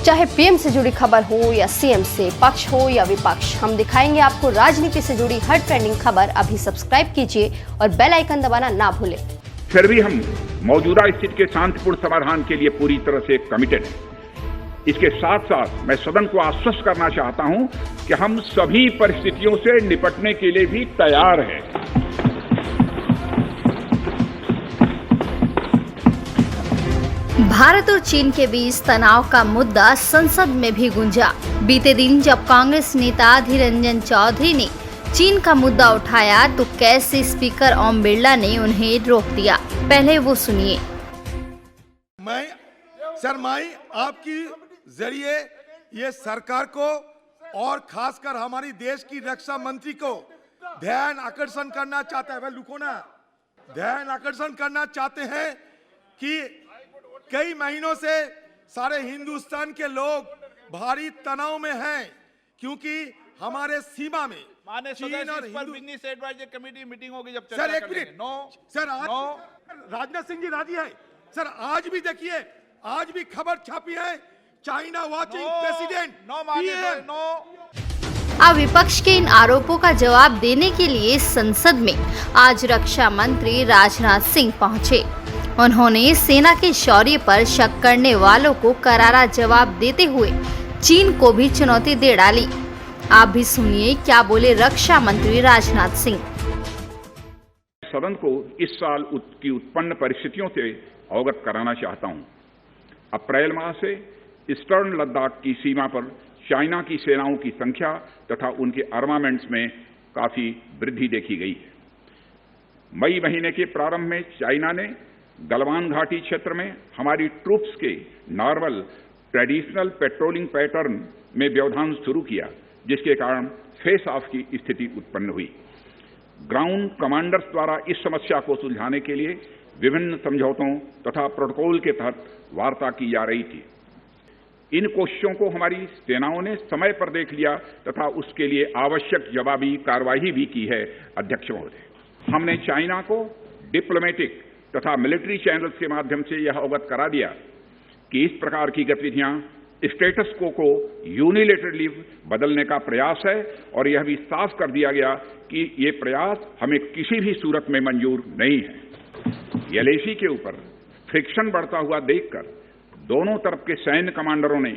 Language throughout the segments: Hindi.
चाहे पीएम से जुड़ी खबर हो या सीएम से, पक्ष हो या विपक्ष, हम दिखाएंगे आपको राजनीति से जुड़ी हर ट्रेंडिंग खबर। अभी सब्सक्राइब कीजिए और बेल आइकन दबाना ना भूलें। फिर भी हम मौजूदा स्थिति के शांतिपूर्ण समाधान के लिए पूरी तरह से कमिटेड हैं। इसके साथ साथ मैं सदन को आश्वस्त करना चाहता हूं कि हम सभी परिस्थितियों से निपटने के लिए भी तैयार हैं। भारत और चीन के बीच तनाव का मुद्दा संसद में भी गूंजा। बीते दिन जब कांग्रेस नेता अधीर रंजन चौधरी ने चीन का मुद्दा उठाया तो कैसे स्पीकर ओम बिरला ने उन्हें रोक दिया। पहले वो सुनिए। मैं शर्माई आपकी जरिए ये सरकार को और खासकर हमारी देश की रक्षा मंत्री को ध्यान आकर्षण करना चाहता है। वह लुको ना, ध्यान आकर्षण करना चाहते हैं कि कई महीनों से सारे हिंदुस्तान के लोग भारी तनाव में हैं, क्योंकि हमारे सीमा में चीन और बिजनेस एडवाइजरी कमेटी मीटिंग होगी जब सर एक मिनट सर राजनाथ सिंह जी राजी है सर। आज भी देखिए, आज भी खबर छापी है, चाइना वाचिंग प्रेसिडेंट अब विपक्ष के इन आरोपों का जवाब देने के लिए संसद में आज रक्षा मंत्री राजनाथ सिंह पहुंचे। उन्होंने सेना के शौर्य पर शक करने वालों को करारा जवाब देते हुए चीन को भी चुनौती दे डाली। आप भी सुनिए क्या बोले रक्षा मंत्री राजनाथ सिंह। सदन को इस साल की उत्पन्न परिस्थितियों से अवगत कराना चाहता हूं। अप्रैल माह से ईस्टर्न लद्दाख की सीमा पर चाइना की सेनाओं की संख्या तथा उनके आर्मामेंट्स में काफी वृद्धि देखी गई है। मई महीने के प्रारंभ में चाइना ने गलवान घाटी क्षेत्र में हमारी ट्रूप्स के नॉर्मल ट्रेडिशनल पेट्रोलिंग पैटर्न में व्यवधान शुरू किया, जिसके कारण फेस ऑफ की स्थिति उत्पन्न हुई। ग्राउंड कमांडर्स द्वारा इस समस्या को सुलझाने के लिए विभिन्न समझौतों तथा प्रोटोकॉल के तहत वार्ता की जा रही थी। इन कोशिशों को हमारी सेनाओं ने समय पर देख लिया तथा उसके लिए आवश्यक जवाबी कार्रवाई भी की है। अध्यक्ष महोदय, हमने चाइना को डिप्लोमेटिक तथा मिलिट्री चैनल्स के माध्यम से यह अवगत करा दिया कि इस प्रकार की गतिविधियां स्टेटस को यूनिलेटरली बदलने का प्रयास है, और यह भी साफ कर दिया गया कि ये प्रयास हमें किसी भी सूरत में मंजूर नहीं है। एलएसी के ऊपर फ्रिक्शन बढ़ता हुआ देखकर दोनों तरफ के सैन्य कमांडरों ने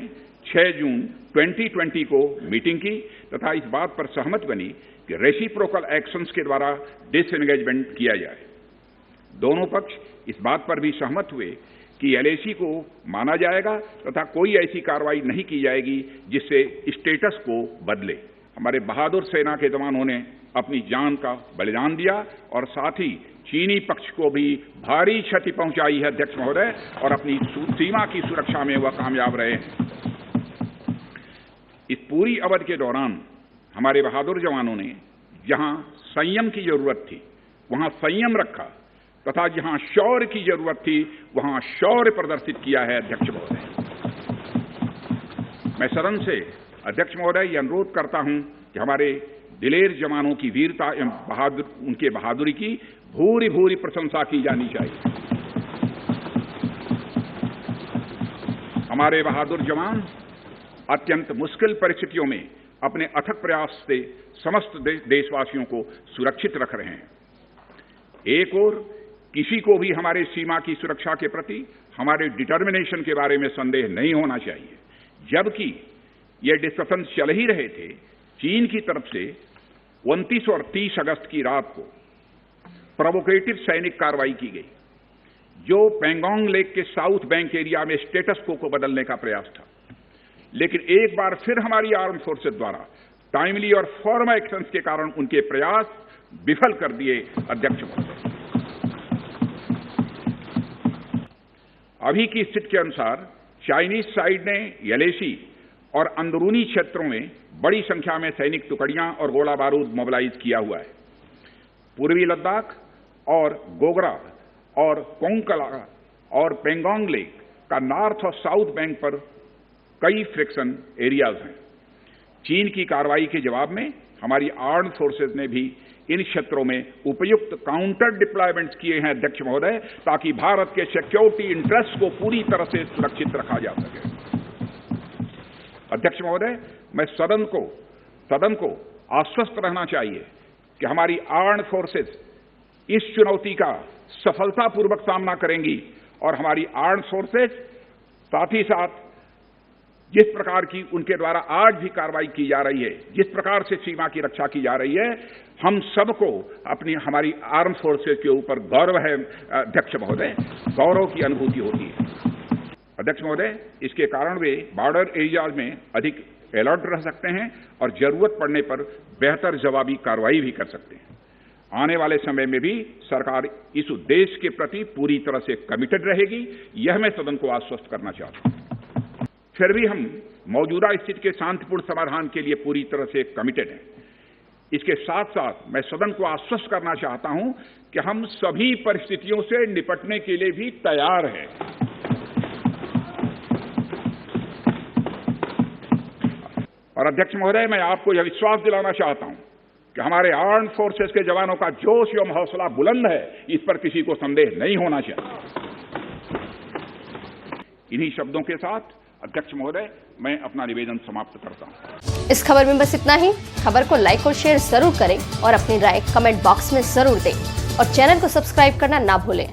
6 जून 2020 को मीटिंग की तथा इस बात पर सहमति बनी कि रेसिप्रोकल एक्शंस के द्वारा डिसएंगेजमेंट किया जाए। दोनों पक्ष इस बात पर भी सहमत हुए कि एलएसी को माना जाएगा तथा कोई ऐसी कार्रवाई नहीं की जाएगी जिससे स्टेटस को बदले। हमारे बहादुर सेना के जवानों ने अपनी जान का बलिदान दिया और साथ ही चीनी पक्ष को भी भारी क्षति पहुंचाई है अध्यक्ष महोदय, और अपनी सीमा की सुरक्षा में वह कामयाब रहे हैं। इस पूरी अवधि के दौरान हमारे बहादुर जवानों ने जहां संयम की जरूरत थी वहां संयम रखा तथा जहां शौर्य की जरूरत थी वहां शौर्य प्रदर्शित किया है। अध्यक्ष महोदय, मैं सदन से अध्यक्ष महोदय यह अनुरोध करता हूं कि हमारे दिलेर जवानों की वीरता एवं उनके बहादुरी की भूरी भूरी प्रशंसा की जानी चाहिए। हमारे बहादुर जवान अत्यंत मुश्किल परिस्थितियों में अपने अथक प्रयास से समस्त देशवासियों को सुरक्षित रख रहे हैं। एक ओर किसी को भी हमारे सीमा की सुरक्षा के प्रति हमारे डिटर्मिनेशन के बारे में संदेह नहीं होना चाहिए। जबकि ये डिस्कशन चल ही रहे थे, चीन की तरफ से 29 और 30 अगस्त की रात को प्रोवोकेटिव सैनिक कार्रवाई की गई, जो पेंगोंग लेक के साउथ बैंक एरिया में स्टेटस को बदलने का प्रयास था। लेकिन एक बार फिर हमारी आर्म फोर्सेस द्वारा टाइमली और फर्म एक्शंस के कारण उनके प्रयास विफल कर दिए। अध्यक्ष महोदय, अभी की स्थिति के अनुसार चाइनीज साइड ने एलएसी और अंदरूनी क्षेत्रों में बड़ी संख्या में सैनिक टुकड़ियां और गोला बारूद मोबिलाइज किया हुआ है। पूर्वी लद्दाख और गोगरा और कोंकला और पेंगोंग लेक का नॉर्थ और साउथ बैंक पर कई फ्रिक्शन एरियाज हैं। चीन की कार्रवाई के जवाब में हमारी आर्म्ड फोर्सेज ने भी इन क्षेत्रों में उपयुक्त काउंटर डिप्लॉयमेंट्स किए हैं अध्यक्ष महोदय, ताकि भारत के सिक्योरिटी इंटरेस्ट को पूरी तरह से सुरक्षित रखा जा सके। अध्यक्ष महोदय, मैं सदन को आश्वस्त रहना चाहिए कि हमारी आर्म्ड फोर्सेस इस चुनौती का सफलतापूर्वक सामना करेंगी और हमारी आर्म्ड फोर्सेस साथ ही साथ जिस प्रकार की उनके द्वारा आज भी कार्रवाई की जा रही है, जिस प्रकार से सीमा की रक्षा की जा रही है, हम सबको हमारी आर्म फोर्सेस के ऊपर गौरव है। अध्यक्ष महोदय, गौरव की अनुभूति होती है। अध्यक्ष महोदय, इसके कारण वे बॉर्डर एरियाज में अधिक अलर्ट रह सकते हैं और जरूरत पड़ने पर बेहतर जवाबी कार्रवाई भी कर सकते हैं। आने वाले समय में भी सरकार इस उद्देश्य के प्रति पूरी तरह से कमिटेड रहेगी, यह मैं सदन को आश्वस्त करना चाहता हूं। फिर भी हम मौजूदा स्थिति के शांतिपूर्ण समाधान के लिए पूरी तरह से कमिटेड हैं। इसके साथ साथ मैं सदन को आश्वस्त करना चाहता हूं कि हम सभी परिस्थितियों से निपटने के लिए भी तैयार हैं। और अध्यक्ष महोदय, मैं आपको यह विश्वास दिलाना चाहता हूं कि हमारे आर्म्ड फोर्सेस के जवानों का जोश एवं हौसला बुलंद है, इस पर किसी को संदेह नहीं होना चाहिए। इन्हीं शब्दों के साथ अध्यक्ष महोदय, मैं अपना निवेदन समाप्त करता हूं। इस खबर में बस इतना ही। खबर को लाइक और शेयर जरूर करें और अपनी राय कमेंट बॉक्स में जरूर दें और चैनल को सब्सक्राइब करना ना भूलें।